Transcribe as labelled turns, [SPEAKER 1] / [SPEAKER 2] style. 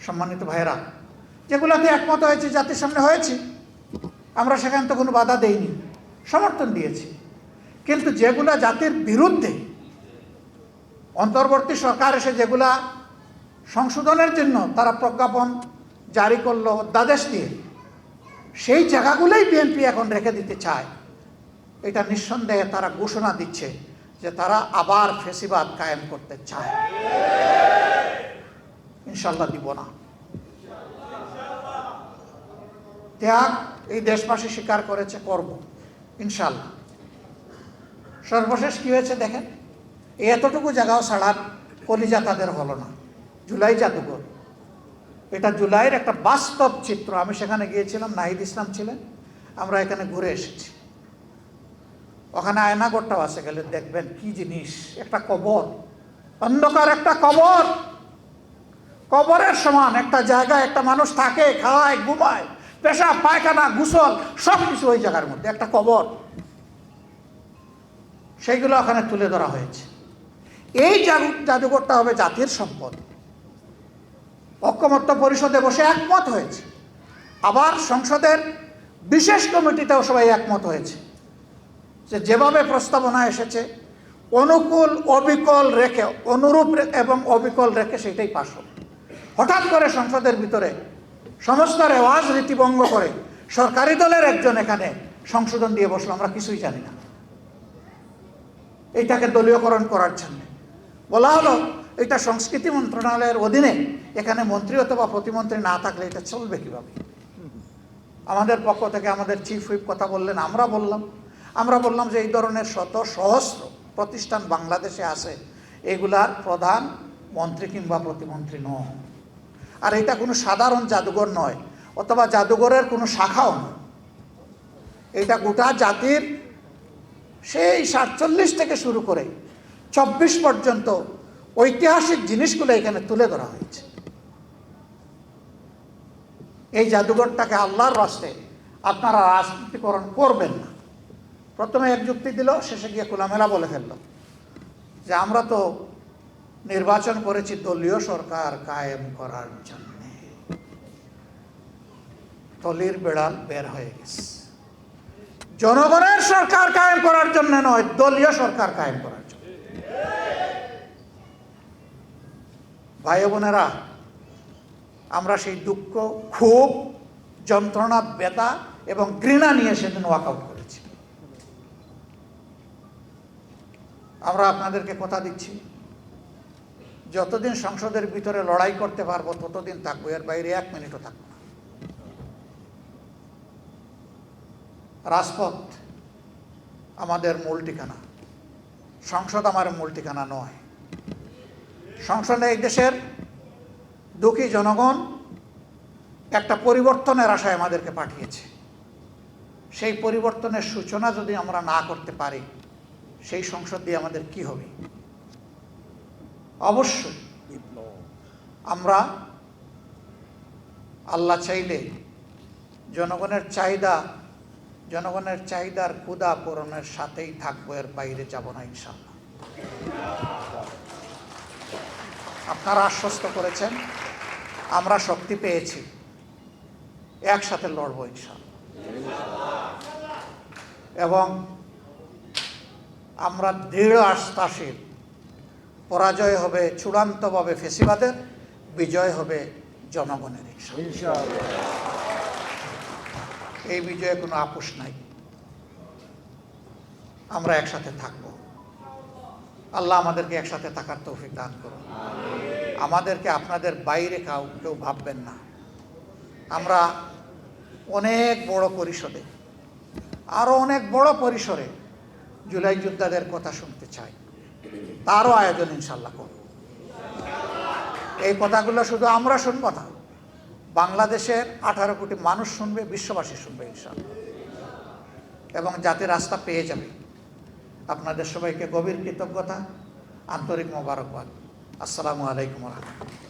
[SPEAKER 1] সম্মানিত ভাইয়েরা, যেগুলোতে একমত হয়েছে, জাতির সামনে হয়েছে, আমরা সেখানে তো কোনো বাধা দেইনি, সমর্থন দিয়েছি। কিন্তু যেগুলা জাতির বিরুদ্ধে অন্তর্বর্তী সরকার এসে যেগুলা সংশোধনের জন্য তারা প্রজ্ঞাপন জারি করলো অধ্যাদেশ দিয়ে, সেই জায়গাগুলোই বিএনপি এখন রেখে দিতে চায়। এটা নিঃসন্দেহে তারা ঘোষণা দিচ্ছে যে তারা আবার ফ্যাসিবাদ কায়েম করতে চায়। ইনশাল্লাহ দিব না। ত্যাগ এই দেশবাসী স্বীকার করেছে, করব ইনশাল্লাহ। সর্বশেষ কি হয়েছে দেখেন, এতটুকু জায়গাও ছাড়ার কলিজা তাদের হলো না। জুলাই জাদুঘর, এটা জুলাইয়ের একটা বাস্তব চিত্র। আমি সেখানে গিয়েছিলাম, নাহিদ ইসলাম ছিলেন, আমরা এখানে ঘুরে এসেছি। ওখানে আয়নাঘরটাও আছে, গেলে দেখবেন কি জিনিস, একটা কবর, অন্ধকার একটা কবর, কবরের সমান একটা জায়গায় একটা মানুষ থাকে, খায়, ঘুমায়, পেশাব পায়খানা গোসল সব কিছু ওই জায়গার মধ্যে, একটা কবর। সেইগুলো ওখানে তুলে ধরা হয়েছে। এই জাদুঘরটা হবে জাতির সম্পদ। ঐক্যমত্য পরিষদে বসে একমত হয়েছে, আবার সংসদের বিশেষ কমিটিতেও সবাই একমত হয়েছে যে যেভাবে প্রস্তাবনা এসেছে অনুকূল অবিকল রেখে, অনুরূপ এবং অবিকল রেখে সেটাই পাশ হবে। হঠাৎ করে সংসদের ভিতরে সমস্ত রেওয়াজ রীতিভঙ্গ করে সরকারি দলের একজন এখানে সংশোধন দিয়ে বসলো, আমরা কিছুই জানি না। এইটাকে দলীয়করণ করার জন্য বলা হলো এটা সংস্কৃতি মন্ত্রণালয়ের অধীনে, এখানে মন্ত্রী অথবা প্রতিমন্ত্রী না থাকলে এটা চলবে কিভাবে? আমাদের পক্ষ থেকে আমাদের চিফ হুইপ কথা বললেন, আমরা বললাম যে এই ধরনের শত সহস্র প্রতিষ্ঠান বাংলাদেশে আছে, এগুলার প্রধান মন্ত্রী কিংবা প্রতিমন্ত্রী নয়। আর এটা কোনো সাধারণ জাদুঘর নয়, অথবা জাদুঘরের কোনো শাখাও নয়। এটা গোটা জাতির সেই 47 থেকে শুরু করে 24 পর্যন্ত ঐতিহাসিক জিনিসগুলো এখানে তুলে ধরা হয়েছে। এই জাদুঘরটাকে আল্লাহর রাস্তায় আপনারা রাজনীতিকরণ করবেন না। প্রথমে এক যুক্তি দিল, শেষে গিয়ে খোলামেলা বলে ফেলল যে আমরা তো নির্বাচন করেছি দলীয় সরকার কায়েম করার জন্য। তলির বেড়াল বের হয়ে গেছে। জনগণের সরকার কায়েম করার জন্য নয়, দলীয় সরকার কায়েম করার জন্য। ভাই বোনেরা, আমরা সেই দুঃখ, ক্ষোভ, যন্ত্রণা, ব্যথা এবং ঘৃণা নিয়ে সেদিন ওয়াকআউট করেছি। আমরা আপনাদেরকে কথা দিচ্ছি, যতদিন সংসদের ভিতরে লড়াই করতে পারবো ততদিন থাকবো, এর বাইরে 1 মিনিটও থাকবো না। রাজপথ আমাদের মূল ঠিকানা, সংসদ আমার মূল ঠিকানা নয়। সংসদে এই দেশের দুঃখী জনগণ একটা পরিবর্তনের আশায় আমাদেরকে পাঠিয়েছে। সেই পরিবর্তনের সূচনা যদি আমরা না করতে পারি, সেই সংসদ দিয়ে আমাদের কি হবে? অবশ্যই আমরা আল্লাহ চাইলে জনগণের চাহিদার ক্ষুধা পূরণের সাথেই থাকবো, এর বাইরে যাব না ইনশাআল্লাহ। আপনারা আশ্বস্ত করেছেন, আমরা শক্তি পেয়েছি, একসাথে লড়বো ইনশাআল্লাহ। এবং আমরা দৃঢ় আস্থাশীল, পরাজয় হবে চূড়ান্তভাবে ফ্যাসিবাদের, বিজয় হবে জনগণের ইনশাআল্লাহ। এই বিজয়ে কোনো আপোষ নাই। আমরা একসাথে থাকব। আল্লাহ আমাদেরকে একসাথে থাকার তৌফিক দান করুন। আমাদেরকে আপনাদের বাইরে কেউ ভাববেন না। আমরা অনেক বড় পরিসরে, আরও অনেক বড় পরিসরে জুলাই যোদ্ধাদের কথা শুনতে চাই, তারও আয়োজন ইনশাল্লাহ করব। এই কথাগুলো শুধু আমরা শুনব না, বাংলাদেশের 18 কোটি মানুষ শুনবে, বিশ্ববাসী শুনবে ইনশাআল্লাহ, এবং জাতির রাস্তা পেয়ে যাবে। আপনাদের সবাইকে গভীর কৃতজ্ঞতা, আন্তরিক মোবারকবাদ। আসসালামু আলাইকুম ওয়া রাহমাতুল্লাহ।